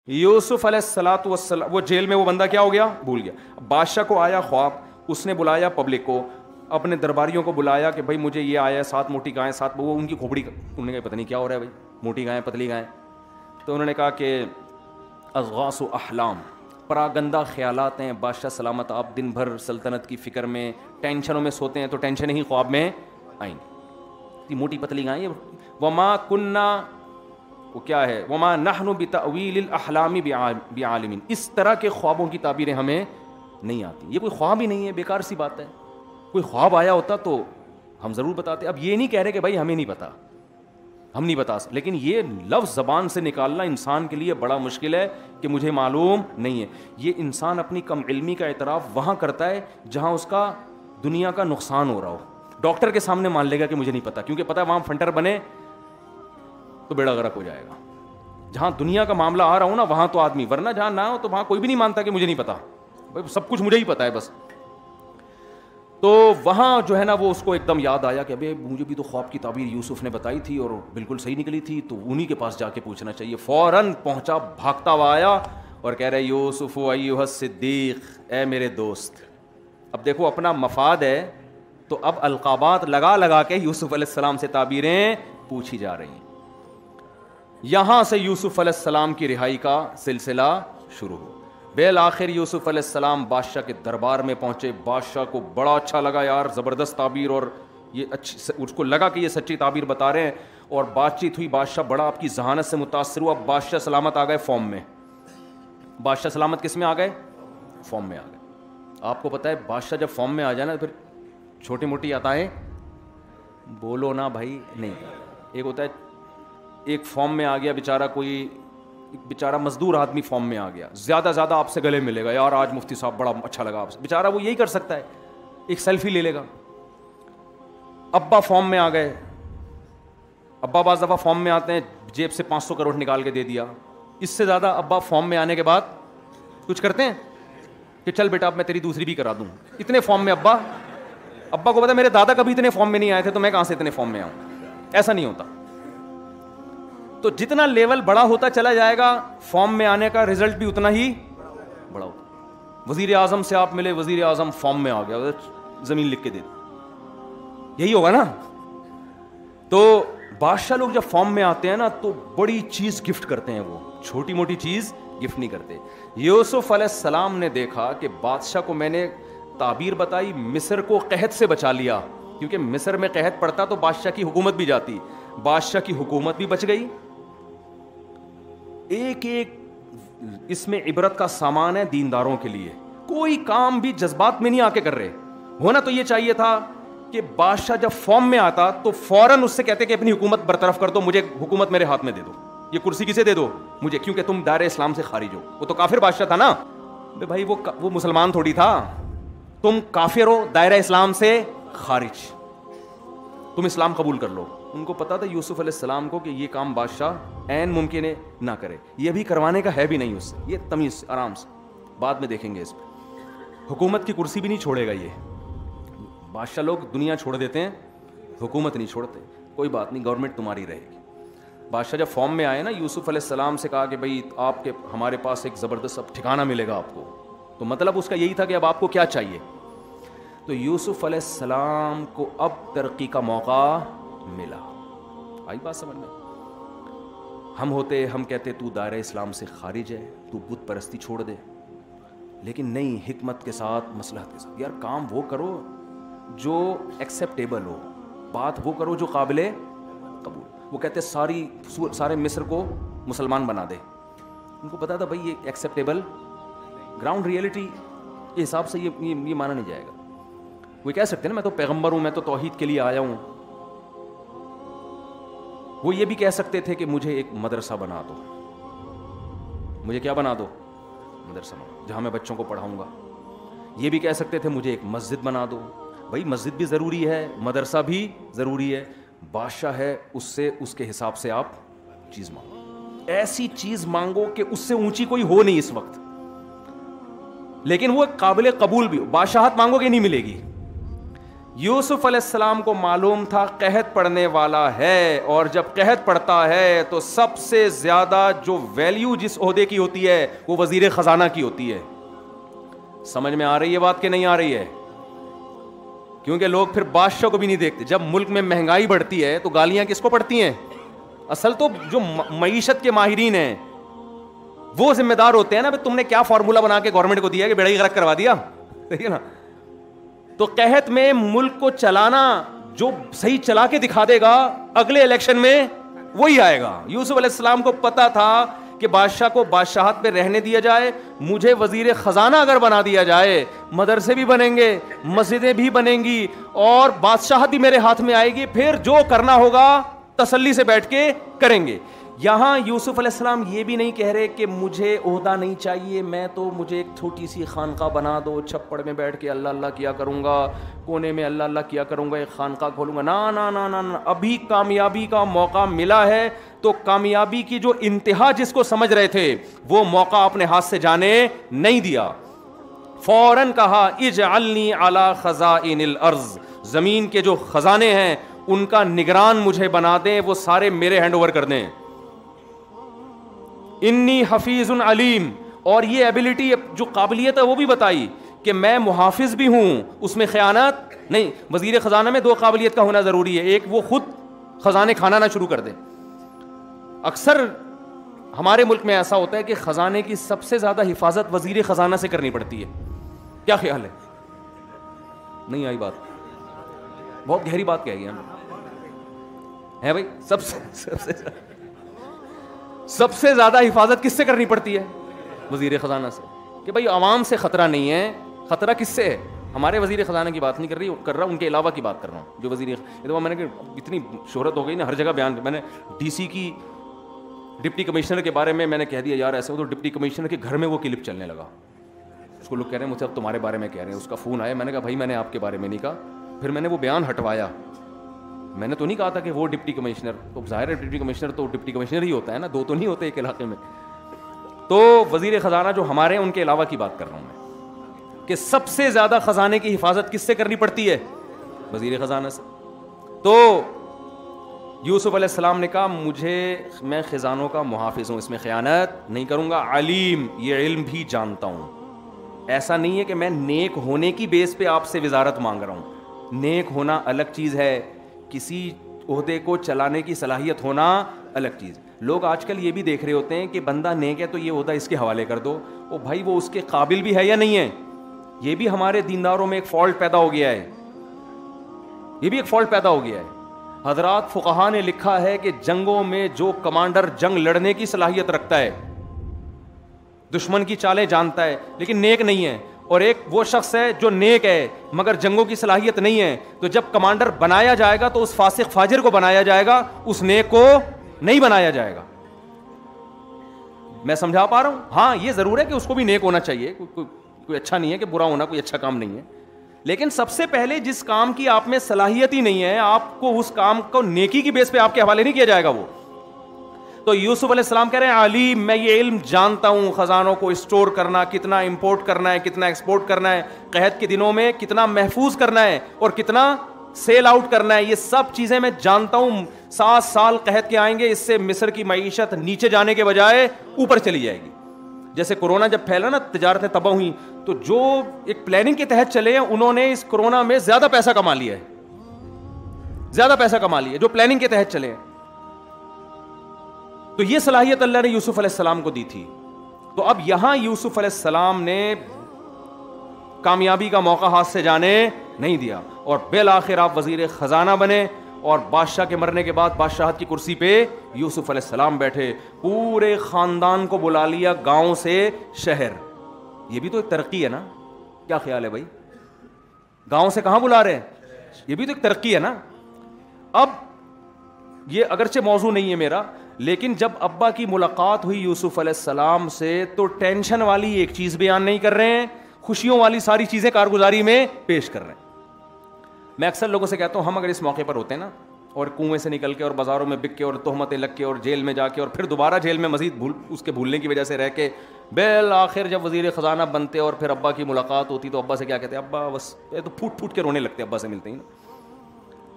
یوسف علیہ الصلوۃ والسلام وہ جیل میں وہ بندہ کیا ہو گیا؟ بھول گیا. بادشاہ کو آیا خواب, اس نے بلایا پبلک کو, اپنے درباریوں کو بلایا کہ بھائی مجھے یہ آیا 7 موٹی گائیں 7, وہ ان کی کھوپڑی, انہوں نے کہا پتہ نہیں کیا ہو رہا ہے بھائی, موٹی گائیں پتلی گائیں. تو انہوں نے کہا کہ اضغاث و احلام, پراگندہ خیالات ہیں بادشاہ سلامت, آپ دن بھر سلطنت کی فکر میں ٹینشنوں میں سوتے ہیں تو ٹینشن ہی خواب میں آئیں گی. موٹی پتلی گائیں, وما کننا, وہ کیا ہے, وما نحن بتأویل الاحلام بعالمین, اس طرح کے خوابوں کی تعبیریں ہمیں نہیں آتی. یہ کوئی خواب ہی نہیں ہے, بیکار سی بات ہے. کوئی خواب آیا ہوتا تو ہم ضرور بتاتے. اب یہ نہیں کہہ رہے کہ بھائی ہمیں نہیں پتا, ہم نہیں بتا سکتے, لیکن یہ لفظ زبان سے نکالنا انسان کے لیے بڑا مشکل ہے کہ مجھے معلوم نہیں ہے. یہ انسان اپنی کم علمی کا اعتراف وہاں کرتا ہے جہاں اس کا دنیا کا نقصان ہو رہا ہو. ڈاکٹر کے سامنے مان لے گا کہ مجھے نہیں پتا, کیونکہ پتا وہاں فنٹر بنے تو بیڑا غرق ہو جائے گا. جہاں دنیا کا معاملہ آ رہا ہو نا وہاں تو آدمی, ورنہ جہاں نہ ہو تو وہاں کوئی بھی نہیں مانتا کہ مجھے نہیں پتا, بھائی سب کچھ مجھے ہی پتا ہے بس. تو وہاں جو ہے نا وہ اس کو ایک دم یاد آیا کہ ابے مجھے بھی تو خواب کی تعبیر یوسف نے بتائی تھی اور بالکل صحیح نکلی تھی, تو انہی کے پاس جا کے پوچھنا چاہیے. فوراً پہنچا, بھاگتا ہوا آیا اور کہہ رہے یوسف ایھا الصدیق, اے میرے دوست. اب دیکھو اپنا مفاد ہے تو اب القابات لگا لگا کے یوسف علیہ السلام سے تعبیریں پوچھی جا رہی ہیں. یہاں سے یوسف علیہ السلام کی رہائی کا سلسلہ شروع ہو. بالآخر یوسف علیہ السلام بادشاہ کے دربار میں پہنچے. بادشاہ کو بڑا اچھا لگا, یار زبردست تعبیر, اور یہ اچھی, اس کو لگا کہ یہ سچی تعبیر بتا رہے ہیں, اور بات چیت ہوئی. بادشاہ بڑا آپ کی ذہانت سے متاثر ہوا. اب بادشاہ سلامت آ گئے فارم میں. بادشاہ سلامت کس میں آ گئے؟ فارم میں آ گئے. آپ کو پتہ ہے بادشاہ جب فارم میں آ جائے نا پھر چھوٹی موٹی عطائیں بولو نا بھائی نہیں. ایک ہوتا ہے ایک فارم میں آ گیا بیچارہ, کوئی بیچارہ مزدور آدمی فارم میں آ گیا, زیادہ زیادہ آپ سے گلے ملے گا, یار آج مفتی صاحب بڑا اچھا لگا آپ سے, بیچارہ وہ یہی کر سکتا ہے, ایک سیلفی لے لے گا. ابا فارم میں آ گئے. ابا بعض دفعہ فارم میں آتے ہیں, جیب سے 500 کروڑ نکال کے دے دیا. اس سے زیادہ ابا فارم میں آنے کے بعد کچھ کرتے ہیں کہ چل بیٹا اب میں تیری دوسری بھی کرا دوں. اتنے فارم میں ابا کو پتا میرے دادا کبھی اتنے فارم میں نہیں آئے تھے تو میں کہاں سے اتنے فارم میں آؤں. ایسا نہیں ہوتا. تو جتنا لیول بڑا ہوتا چلا جائے گا فارم میں آنے کا رزلٹ بھی اتنا ہی بڑا ہوتا. وزیر اعظم سے آپ ملے, وزیر اعظم فارم میں آ گیا, زمین لکھ کے دے دی, یہی ہوگا نا. تو بادشاہ لوگ جب فارم میں آتے ہیں نا تو بڑی چیز گفٹ کرتے ہیں, وہ چھوٹی موٹی چیز گفٹ نہیں کرتے. یوسف علیہ السلام نے دیکھا کہ بادشاہ کو میں نے تعبیر بتائی, مصر کو قحط سے بچا لیا, کیونکہ مصر میں قحط پڑتا تو بادشاہ کی حکومت بھی جاتی. بادشاہ کی حکومت بھی بچ گئی. ایک ایک اس میں عبرت کا سامان ہے دینداروں کے لیے. کوئی کام بھی جذبات میں نہیں آ کے کر رہے. ہونا تو یہ چاہیے تھا کہ بادشاہ جب فارم میں آتا تو فوراً اس سے کہتے کہ اپنی حکومت برطرف کر دو, مجھے حکومت میرے ہاتھ میں دے دو, یہ کرسی کسے دے دو مجھے, کیونکہ تم دائرہ اسلام سے خارج ہو. وہ تو کافر بادشاہ تھا نا بھائی, وہ مسلمان تھوڑی تھا. تم کافر ہو, دائرہ اسلام سے خارج, تم اسلام قبول کر لو. ان کو پتا تھا یوسف علیہ السلام کو کہ یہ کام بادشاہ عین ممکن ہے نہ کرے, یہ بھی کروانے کا ہے بھی نہیں اس سے. یہ تمیز آرام سے بعد میں دیکھیں گے. اس پہ حکومت کی کرسی بھی نہیں چھوڑے گا یہ. بادشاہ لوگ دنیا چھوڑ دیتے ہیں, حکومت نہیں چھوڑتے. کوئی بات نہیں, گورنمنٹ تمہاری رہے گی. بادشاہ جب فارم میں آئے نا, یوسف علیہ السلام سے کہا کہ بھائی آپ کے ہمارے پاس ایک زبردست اب ٹھکانہ ملے گا آپ کو. تو مطلب اس کا یہی تھا کہ اب آپ کو کیا چاہیے. تو یوسف علیہ السلام کو اب ترقی کا موقع ملا. آئی بات سمجھ میں؟ ہم ہوتے, ہم کہتے تو دائرہ اسلام سے خارج ہے, تو بت پرستی چھوڑ دے. لیکن نہیں, حکمت کے ساتھ, مصلحت کے ساتھ, یار کام وہ کرو جو ایکسیپٹیبل ہو, بات وہ کرو جو قابل قبول. وہ کہتے سارے مصر کو مسلمان بنا دے. ان کو پتا تھا بھائی یہ ایکسیپٹیبل گراؤنڈ ریئلٹی کے حساب سے یہ مانا نہیں جائے گا. وہ کہہ سکتے ہیں نا میں تو پیغمبر ہوں, میں تو توحید کے لیے آیا ہوں. وہ یہ بھی کہہ سکتے تھے کہ مجھے ایک مدرسہ بنا دو. مجھے کیا بنا دو؟ مدرسہ بنا دو, جہاں میں بچوں کو پڑھاؤں گا. یہ بھی کہہ سکتے تھے مجھے ایک مسجد بنا دو. بھائی مسجد بھی ضروری ہے, مدرسہ بھی ضروری ہے. بادشاہ ہے, اس سے اس کے حساب سے آپ چیز مانگو, ایسی چیز مانگو کہ اس سے اونچی کوئی ہو نہیں اس وقت, لیکن وہ قابل قبول بھی ہو. بادشاہت مانگو گے نہیں ملے گی. یوسف علیہ السلام کو معلوم تھا قحط پڑنے والا ہے, اور جب قحط پڑتا ہے تو سب سے زیادہ جو ویلیو جس عہدے کی ہوتی ہے وہ وزیر خزانہ کی ہوتی ہے. سمجھ میں آ رہی ہے بات کہ نہیں آ رہی ہے؟ کیونکہ لوگ پھر بادشاہ کو بھی نہیں دیکھتے. جب ملک میں مہنگائی بڑھتی ہے تو گالیاں کس کو پڑتی ہیں؟ اصل تو جو معیشت کے ماہرین ہیں وہ ذمہ دار ہوتے ہیں نا, تم نے کیا فارمولا بنا کے گورنمنٹ کو دیا کہ بیڑا ہی غرق کروا دیا, ٹھیک ہے نا. تو قحط میں ملک کو چلانا جو صحیح چلا کے دکھا دے گا اگلے الیکشن میں وہی آئے گا. یوسف علیہ السلام کو پتا تھا کہ بادشاہ کو بادشاہت پہ رہنے دیا جائے, مجھے وزیر خزانہ اگر بنا دیا جائے, مدرسے بھی بنیں گے, مسجدیں بھی بنیں گی, اور بادشاہت بھی میرے ہاتھ میں آئے گی, پھر جو کرنا ہوگا تسلی سے بیٹھ کے کریں گے. یہاں یوسف علیہ السلام یہ بھی نہیں کہہ رہے کہ مجھے عہدہ نہیں چاہیے, مجھے ایک چھوٹی سی خانقاہ بنا دو, چھپڑ میں بیٹھ کے اللہ اللہ کیا کروں گا, کونے میں اللہ اللہ کیا کروں گا, ایک خانقاہ کھولوں گا. نا نا نا نا, ابھی کامیابی کا موقع ملا ہے تو کامیابی کی جو انتہا جس کو سمجھ رہے تھے وہ موقع اپنے ہاتھ سے جانے نہیں دیا. فوراً کہا اجعلنی علی خزائن الارض, زمین کے جو خزانے ہیں ان کا نگران مجھے بنا دیں, وہ سارے میرے ہینڈ اوور کر دیں. انی حفیظ علیم, اور یہ ایبلٹی جو قابلیت ہے وہ بھی بتائی کہ میں محافظ بھی ہوں, اس میں خیانت نہیں. وزیر خزانہ میں دو قابلیت کا ہونا ضروری ہے, ایک وہ خود خزانے کھانا نہ شروع کر دے. اکثر ہمارے ملک میں ایسا ہوتا ہے کہ خزانے کی سب سے زیادہ حفاظت وزیر خزانہ سے کرنی پڑتی ہے. کیا خیال ہے؟ نہیں آئی بات؟ بہت گہری بات کہی ہے بھائی. سب سے زیادہ حفاظت کس سے کرنی پڑتی ہے؟ وزیر خزانہ سے. کہ بھائی عوام سے خطرہ نہیں ہے, خطرہ کس سے ہے؟ ہمارے وزیر خزانہ کی بات نہیں کر رہا, ان کے علاوہ کی بات کر رہا ہوں. جو وزیر میں نے اتنی شہرت ہو گئی نا, ہر جگہ بیان, میں نے ڈی سی کی ڈپٹی کمشنر کے بارے میں نے کہہ دیا یار ایسے, تو ڈپٹی کمشنر کے گھر میں وہ کلپ چلنے لگا. اس کو لوگ کہہ رہے ہیں مجھے اب تمہارے بارے میں کہہ رہے ہیں. اس کا فون آیا, میں نے کہا بھائی میں نے آپ کے بارے میں نہیں کہا. پھر میں نے وہ بیان ہٹوایا. میں نے تو نہیں کہا تھا کہ وہ ڈپٹی کمشنر, تو ظاہر ہے ڈپٹی کمشنر تو ڈپٹی کمشنر ہی ہوتا ہے نا, دو تو نہیں ہوتے ایک علاقے میں. تو وزیر خزانہ جو ہمارے ہیں ان کے علاوہ کی بات کر رہا ہوں میں, کہ سب سے زیادہ خزانے کی حفاظت کس سے کرنی پڑتی ہے؟ وزیر خزانہ سے. تو یوسف علیہ السلام نے کہا میں خزانوں کا محافظ ہوں, اس میں خیانت نہیں کروں گا. علیم, یہ علم بھی جانتا ہوں. ایسا نہیں ہے کہ میں نیک ہونے کی بیس پہ آپ سے وزارت مانگ رہا ہوں. نیک ہونا الگ چیز ہے, کسی عہدے کو چلانے کی صلاحیت ہونا الگ چیز. لوگ آج کل یہ بھی دیکھ رہے ہوتے ہیں کہ بندہ نیک ہے تو یہ عہدہ اس کے حوالے کر دو. او بھائی وہ اس کے قابل بھی ہے یا نہیں ہے؟ یہ بھی ہمارے دینداروں میں ایک فالٹ پیدا ہو گیا ہے, یہ بھی ایک فالٹ پیدا ہو گیا ہے. حضرات فقہا نے لکھا ہے کہ جنگوں میں جو کمانڈر جنگ لڑنے کی صلاحیت رکھتا ہے, دشمن کی چالیں جانتا ہے لیکن نیک نہیں ہے, اور ایک وہ شخص ہے جو نیک ہے مگر جنگوں کی صلاحیت نہیں ہے, تو جب کمانڈر بنایا جائے گا تو اس فاسق فاجر کو بنایا جائے گا, اس نیک کو نہیں بنایا جائے گا. میں سمجھا پا رہا ہوں؟ ہاں یہ ضرور ہے کہ اس کو بھی نیک ہونا چاہیے, کوئی اچھا نہیں ہے کہ برا ہونا کوئی اچھا کام نہیں ہے, لیکن سب سے پہلے جس کام کی آپ میں صلاحیت ہی نہیں ہے, آپ کو اس کام کو نیکی کی بیس پہ آپ کے حوالے نہیں کیا جائے گا وہ. تو یوسف علیہ السلام کہہ رہے ہیں علیم, میں یہ علم جانتا ہوں, خزانوں کو اسٹور کرنا, کتنا امپورٹ کرنا ہے, کتنا ایکسپورٹ کرنا ہے, قحط کے دنوں میں کتنا محفوظ کرنا ہے اور کتنا سیل آؤٹ کرنا ہے, یہ سب چیزیں میں جانتا ہوں. 7 سال قحط کے آئیں گے, اس سے مصر کی معیشت نیچے جانے کے بجائے اوپر چلی جائے گی. جیسے کورونا جب پھیلا نا, تجارتیں تباہ ہوئیں, تو جو ایک پلاننگ کے تحت چلے ہیں انہوں نے اس کورونا میں زیادہ پیسہ کما لیا ہے, زیادہ پیسہ کما لیا جو پلاننگ کے تحت چلے ہیں. تو یہ صلاحیت اللہ نے یوسف علیہ السلام کو دی تھی. تو اب یہاں یوسف علیہ السلام نے کامیابی کا موقع ہاتھ سے جانے نہیں دیا, اور بالآخر آپ وزیر خزانہ بنے, اور بادشاہ کے مرنے کے بعد بادشاہت کی کرسی پہ یوسف علیہ السلام بیٹھے. پورے خاندان کو بلا لیا, گاؤں سے شہر. یہ بھی تو ایک ترقی ہے نا, کیا خیال ہے بھائی؟ گاؤں سے کہاں بلا رہے ہیں, یہ بھی تو ایک ترقی ہے نا. اب یہ اگرچہ موضوع نہیں ہے میرا, لیکن جب ابا کی ملاقات ہوئی یوسف علیہ السلام سے تو ٹینشن والی ایک چیز بیان نہیں کر رہے ہیں, خوشیوں والی ساری چیزیں کارگزاری میں پیش کر رہے ہیں. میں اکثر لوگوں سے کہتا ہوں, ہم اگر اس موقع پر ہوتے ہیں نا اور کنویں سے نکل کے اور بازاروں میں بک کے اور تہمتیں لگ کے اور جیل میں جا کے اور پھر دوبارہ جیل میں مزید اس کے بھولنے کی وجہ سے رہ کے بالآخر جب وزیر خزانہ بنتے اور پھر ابا کی ملاقات ہوتی تو ابا سے کیا کہتے ہیں؟ ابا بس یہ تو پھوٹ پھوٹ کے رونے لگتے ابا سے ملتے ہی نا.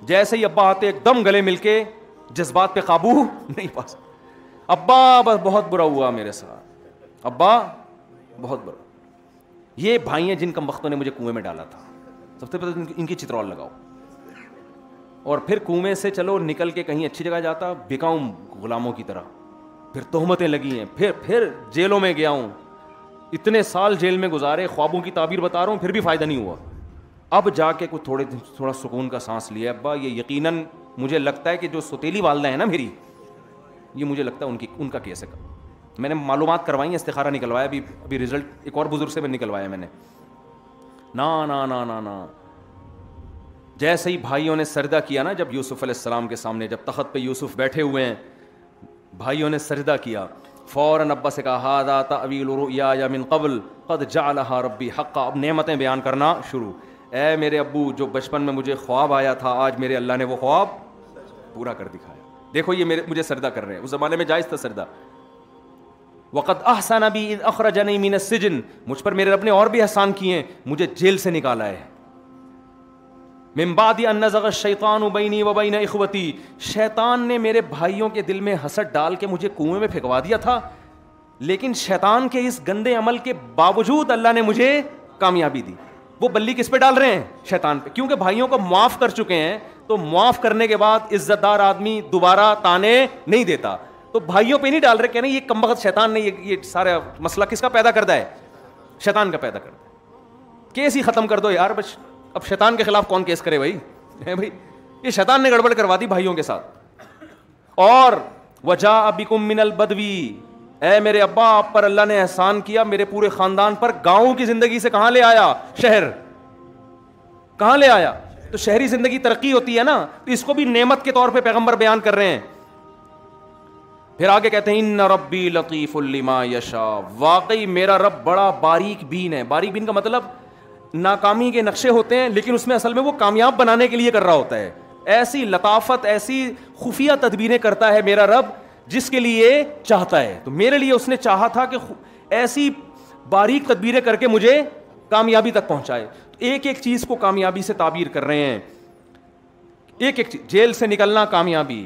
جیسے ہی ابا آتے ایک دم گلے مل کے جذبات پہ قابو نہیں پا سکتے. ابا بس بہت برا ہوا میرے ساتھ، ابا بہت برا. یہ بھائی ہیں جن کم وقتوں نے مجھے کنویں میں ڈالا تھا. سب سے پہلے ان کی چترول لگاؤ، اور پھر کنویں سے چلو نکل کے کہیں اچھی جگہ جاتا، بکاؤں غلاموں کی طرح، پھر تہمتیں لگی ہیں، پھر جیلوں میں گیا ہوں، اتنے سال جیل میں گزارے، خوابوں کی تعبیر بتا رہا ہوں، پھر بھی فائدہ نہیں ہوا. اب جا کے کچھ تھوڑا سکون کا سانس لیا. ابا یہ یقیناً مجھے لگتا ہے کہ جو ستیلی والدہ ہے نا میری، یہ مجھے لگتا ہے ان کا کیس ہے. میں نے معلومات کروائی ہیں، استخارہ نکلوایا، ابھی رزلٹ ایک اور بزرگ سے میں نکلوایا میں نے. نا نا نا نا نا جیسے ہی بھائیوں نے سجدہ کیا نا، جب یوسف علیہ السلام کے سامنے، جب تخت پہ یوسف بیٹھے ہوئے ہیں، بھائیوں نے سجدہ کیا، فوراً ابا سے کہا ھذا تأویل رؤیایا من قبل قد جعلھا ربی حقا. اب نعمتیں بیان کرنا شروع. اے میرے ابو، جو بچپن میں مجھے خواب آیا تھا، آج میرے اللہ نے وہ خواب پورا کر دکھایا. دیکھو یہ مجھے سجدہ کر رہے ہیں. اس زمانے میں جائز تھا سجدہ. وقد احسن بی اذ اخرجنی من السجن، مجھ پر میرے رب نے اور بھی احسان کیے ہیں، مجھے جیل سے نکالا ہے. من بعد ان نزغ الشیطان بینی و بین اخوتی، شیطان نے میرے بھائیوں کے دل میں حسد ڈال کے مجھے کنویں میں پھینکوا دیا تھا، لیکن شیطان کے اس گندے عمل کے باوجود اللہ نے مجھے کامیابی دی. وہ بلی کس پہ ڈال رہے ہیں؟ شیطان پہ. کیونکہ بھائیوں کو معاف کر چکے ہیں، تو معاف کرنے کے بعد عزت دار آدمی دوبارہ تانے نہیں دیتا. تو بھائیوں پہ نہیں ڈال رہے، کہنے یہ کمبخت شیطان نے یہ سارا مسئلہ کس کا پیدا کرتا ہے؟ شیطان کا پیدا کرتا ہے. کیس ہی ختم کر دو یار. بس اب شیطان کے خلاف کون کیس کرے بھائی؟ یہ شیطان نے گڑبڑ کروا دی بھائیوں کے ساتھ. اور وجاء بکم من البدوی، اے میرے ابا، آپ پر اللہ نے احسان کیا، میرے پورے خاندان پر. گاؤں کی زندگی سے کہاں لے آیا؟ شہر. کہاں لے آیا؟ تو شہری زندگی ترقی ہوتی ہے نا، تو اس کو بھی نعمت کے طور پہ پیغمبر بیان کر رہے ہیں. پھر آگے کہتے ہیں ان ربی لطیف لما یشاء، واقعی میرا رب بڑا باریک بین ہے. باریک بین کا مطلب ناکامی کے نقشے ہوتے ہیں، لیکن اس میں اصل میں وہ کامیاب بنانے کے لیے کر رہا ہوتا ہے. ایسی لطافت، ایسی خفیہ تدبیریں کرتا ہے میرا رب جس کے لیے چاہتا ہے. تو میرے لیے اس نے چاہا تھا کہ ایسی باریک تدبیریں کر کے مجھے کامیابی تک پہنچائے. ایک ایک چیز کو کامیابی سے تعبیر کر رہے ہیں. ایک ایک چیز، جیل سے نکلنا کامیابی،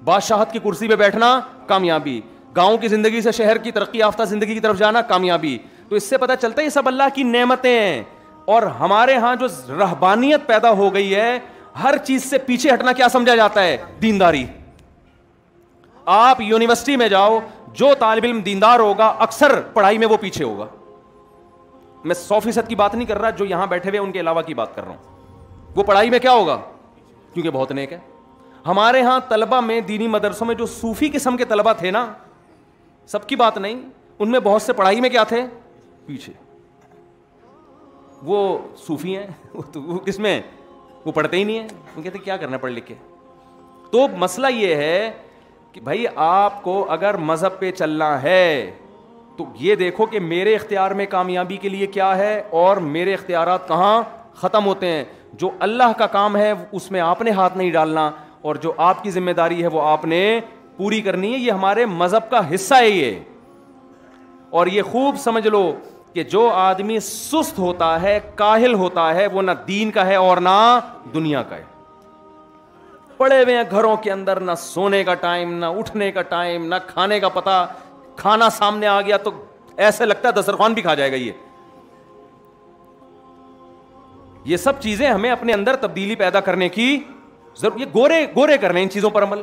بادشاہت کی کرسی پہ بیٹھنا کامیابی، گاؤں کی زندگی سے شہر کی ترقی یافتہ زندگی کی طرف جانا کامیابی. تو اس سے پتہ چلتا ہے یہ سب اللہ کی نعمتیں ہیں. اور ہمارے ہاں جو رہبانیت پیدا ہو گئی ہے، ہر چیز سے پیچھے ہٹنا کیا سمجھا جاتا ہے؟ دینداری. آپ یونیورسٹی میں جاؤ، جو طالب علم دیندار ہوگا اکثر پڑھائی میں وہ پیچھے ہوگا. میں 100% کی بات نہیں کر رہا، جو یہاں بیٹھے ہوئے ان کے علاوہ کی بات کر رہا ہوں. وہ پڑھائی میں کیا ہوگا؟ کیونکہ بہت نیک ہے. ہمارے ہاں طلبہ میں، دینی مدرسوں میں جو صوفی قسم کے طلبہ تھے نا، سب کی بات نہیں، ان میں بہت سے پڑھائی میں کیا تھے؟ پیچھے. وہ صوفی ہیں، وہ کس میں؟ وہ پڑھتے ہی نہیں ہیں. وہ کہتے کیا کرنا پڑھ لکھ کے. تو مسئلہ یہ ہے کہ بھائی آپ کو اگر مذہب پہ چلنا ہے تو یہ دیکھو کہ میرے اختیار میں کامیابی کے لیے کیا ہے اور میرے اختیارات کہاں ختم ہوتے ہیں. جو اللہ کا کام ہے اس میں آپ نے ہاتھ نہیں ڈالنا، اور جو آپ کی ذمہ داری ہے وہ آپ نے پوری کرنی ہے. یہ ہمارے مذہب کا حصہ ہے یہ. اور یہ خوب سمجھ لو کہ جو آدمی سست ہوتا ہے، کاہل ہوتا ہے، وہ نہ دین کا ہے اور نہ دنیا کا ہے. پڑے ہوئے ہیں گھروں کے اندر، نہ سونے کا ٹائم، نہ اٹھنے کا ٹائم، نہ کھانے کا پتہ. کھانا سامنے آ گیا تو ایسے لگتا ہے دسترخوان بھی کھا جائے گا. یہ سب چیزیں ہمیں اپنے اندر تبدیلی پیدا کرنے کی ضرورت. یہ گورے کرنے ان چیزوں پر عمل.